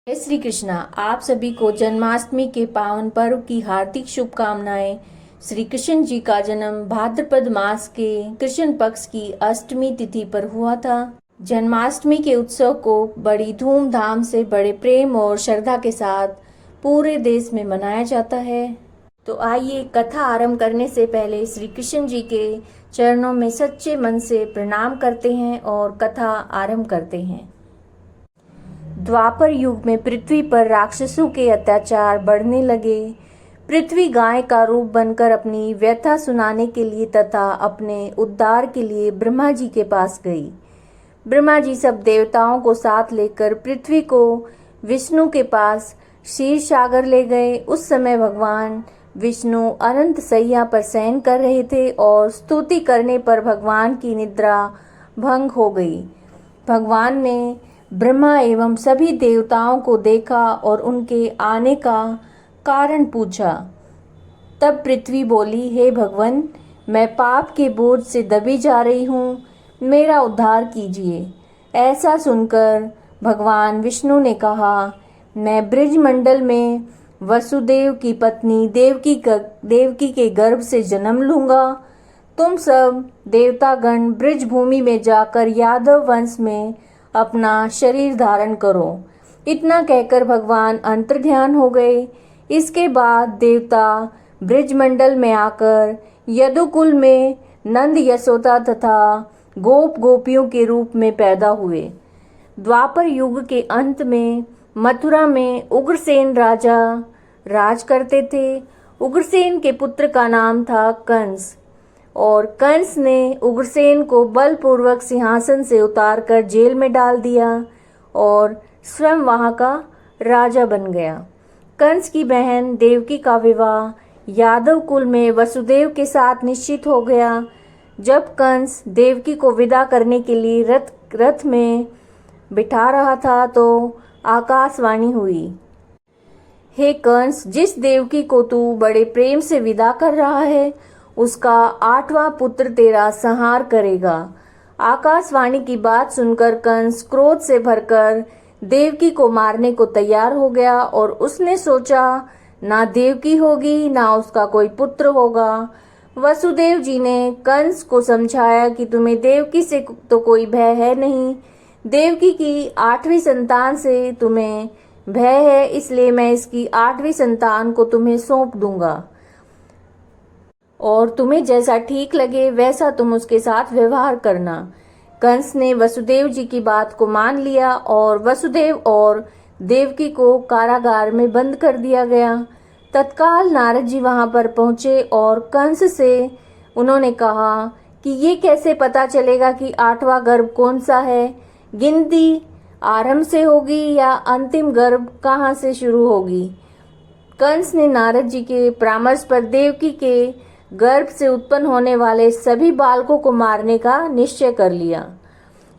जय श्री कृष्णा। आप सभी को जन्माष्टमी के पावन पर्व की हार्दिक शुभकामनाएं। श्री कृष्ण जी का जन्म भाद्रपद मास के कृष्ण पक्ष की अष्टमी तिथि पर हुआ था। जन्माष्टमी के उत्सव को बड़ी धूमधाम से, बड़े प्रेम और श्रद्धा के साथ पूरे देश में मनाया जाता है। तो आइए कथा आरंभ करने से पहले श्री कृष्ण जी के चरणों में सच्चे मन से प्रणाम करते हैं और कथा आरंभ करते हैं। द्वापर युग में पृथ्वी पर राक्षसों के अत्याचार बढ़ने लगे। पृथ्वी गाय का रूप बनकर अपनी व्यथा सुनाने के लिए तथा अपने उद्धार के लिए ब्रह्मा जी के पास गई। ब्रह्मा जी सब देवताओं को साथ लेकर पृथ्वी को विष्णु के पास क्षीर सागर ले गए। उस समय भगवान विष्णु अनंत सैया पर शयन कर रहे थे और स्तुति करने पर भगवान की निद्रा भंग हो गई। भगवान ने ब्रह्मा एवं सभी देवताओं को देखा और उनके आने का कारण पूछा। तब पृथ्वी बोली, हे भगवान, मैं पाप के बोझ से दबी जा रही हूँ, मेरा उद्धार कीजिए। ऐसा सुनकर भगवान विष्णु ने कहा, मैं ब्रजमंडल में वसुदेव की पत्नी देवकी के गर्भ से जन्म लूँगा। तुम सब देवतागण ब्रज भूमि में जाकर यादव वंश में अपना शरीर धारण करो। इतना कहकर भगवान अंतर्ध्यान हो गए। इसके बाद देवता ब्रजमंडल में आकर यदुकुल में नंद यशोदा तथा गोप गोपियों के रूप में पैदा हुए। द्वापर युग के अंत में मथुरा में उग्रसेन राजा राज करते थे। उग्रसेन के पुत्र का नाम था कंस और कंस ने उग्रसेन को बलपूर्वक सिंहासन से उतारकर जेल में डाल दिया और स्वयं वहां का राजा बन गया। कंस की बहन देवकी का विवाह यादव कुल में वसुदेव के साथ निश्चित हो गया। जब कंस देवकी को विदा करने के लिए रथ में बिठा रहा था तो आकाशवाणी हुई, हे कंस, जिस देवकी को तू बड़े प्रेम से विदा कर रहा है उसका 8वां पुत्र तेरा संहार करेगा। आकाशवाणी की बात सुनकर कंस क्रोध से भरकर देवकी को मारने को तैयार हो गया और उसने सोचा, ना देवकी होगी ना उसका कोई पुत्र होगा। वसुदेव जी ने कंस को समझाया कि तुम्हें देवकी से तो कोई भय है नहीं, देवकी की 8वीं संतान से तुम्हें भय है, इसलिए मैं इसकी 8वीं संतान को तुम्हें सौंप दूंगा और तुम्हें जैसा ठीक लगे वैसा तुम उसके साथ व्यवहार करना। कंस ने वसुदेव जी की बात को मान लिया और वसुदेव और देवकी को कारागार में बंद कर दिया गया। तत्काल नारद जी वहां पर पहुंचे और कंस से उन्होंने कहा कि ये कैसे पता चलेगा कि 8वां गर्भ कौन सा है, गिनती आरंभ से होगी या अंतिम गर्भ कहाँ से शुरू होगी। कंस ने नारद जी के परामर्श पर देवकी के गर्भ से उत्पन्न होने वाले सभी बालकों को मारने का निश्चय कर लिया।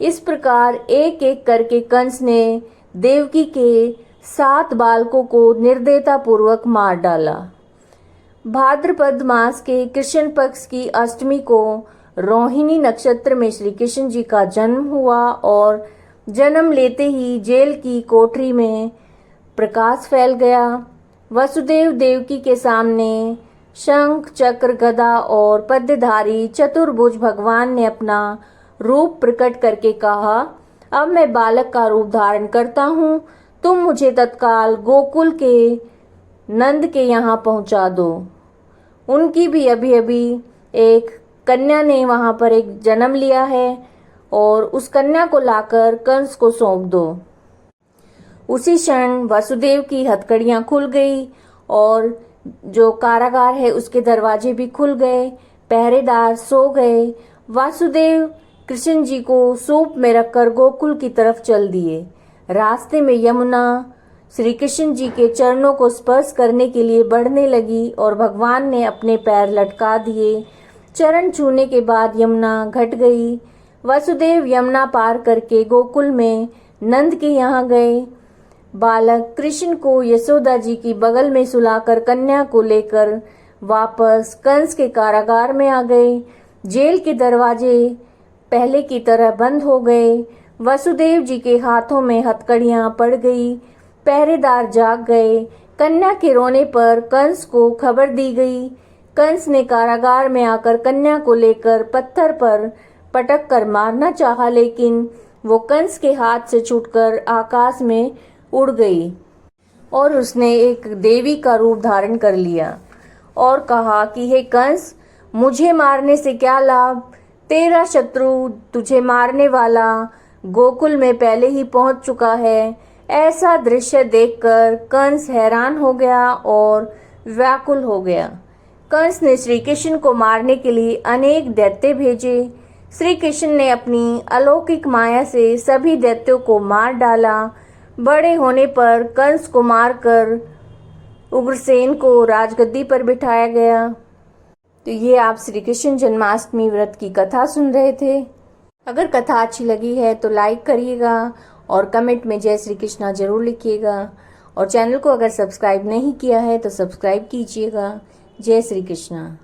इस प्रकार एक एक करके कंस ने देवकी के 7 बालकों को निर्दयता पूर्वक मार डाला। भाद्रपद मास के कृष्ण पक्ष की अष्टमी को रोहिणी नक्षत्र में श्री कृष्ण जी का जन्म हुआ और जन्म लेते ही जेल की कोठरी में प्रकाश फैल गया। वसुदेव देवकी के सामने शंख चक्र गदा और पद्यधारी चतुर्भुज भगवान ने अपना रूप प्रकट करके कहा, अब मैं बालक का रूप धारण करता हूँ, तुम मुझे तत्काल गोकुल के नंद के यहाँ पहुँचा दो। उनकी भी अभी अभी एक कन्या ने वहाँ पर एक जन्म लिया है और उस कन्या को लाकर कंस को सौंप दो। उसी क्षण वसुदेव की हथकड़ियाँ खुल गई और जो कारागार है उसके दरवाजे भी खुल गए। पहरेदार सो गए। वासुदेव कृष्ण जी को सूप में रखकर गोकुल की तरफ चल दिए। रास्ते में यमुना श्री कृष्ण जी के चरणों को स्पर्श करने के लिए बढ़ने लगी और भगवान ने अपने पैर लटका दिए। चरण छूने के बाद यमुना घट गई। वसुदेव यमुना पार करके गोकुल में नंद के यहाँ गए। बालक कृष्ण को यशोदा जी की बगल में सुलाकर कन्या को लेकर वापस कंस के कारागार में आ गए। जेल के दरवाजे पहले की तरह बंद हो गए। वसुदेव जी के हाथों में हथकड़ियां पड़ गई। पहरेदार जाग गए। कन्या के रोने पर कंस को खबर दी गई। कंस ने कारागार में आकर कन्या को लेकर पत्थर पर पटक कर मारना चाहा, लेकिन वो कंस के हाथ से छूटकर आकाश में उड़ गई और उसने एक देवी का रूप धारण कर लिया और कहा कि हे कंस, मुझे मारने से क्या लाभ? तेरा शत्रु, तुझे मारने वाला, गोकुल में पहले ही पहुंच चुका है। ऐसा दृश्य देखकर कंस हैरान हो गया और व्याकुल हो गया। कंस ने श्री कृष्ण को मारने के लिए अनेक दैत्य भेजे। श्री कृष्ण ने अपनी अलौकिक माया से सभी दैत्यों को मार डाला। बड़े होने पर कंस को मारकर उग्रसेन को राजगद्दी पर बिठाया गया। तो ये आप श्री कृष्ण जन्माष्टमी व्रत की कथा सुन रहे थे। अगर कथा अच्छी लगी है तो लाइक करिएगा और कमेंट में जय श्री कृष्णा जरूर लिखिएगा। और चैनल को अगर सब्सक्राइब नहीं किया है तो सब्सक्राइब कीजिएगा। जय श्री कृष्णा।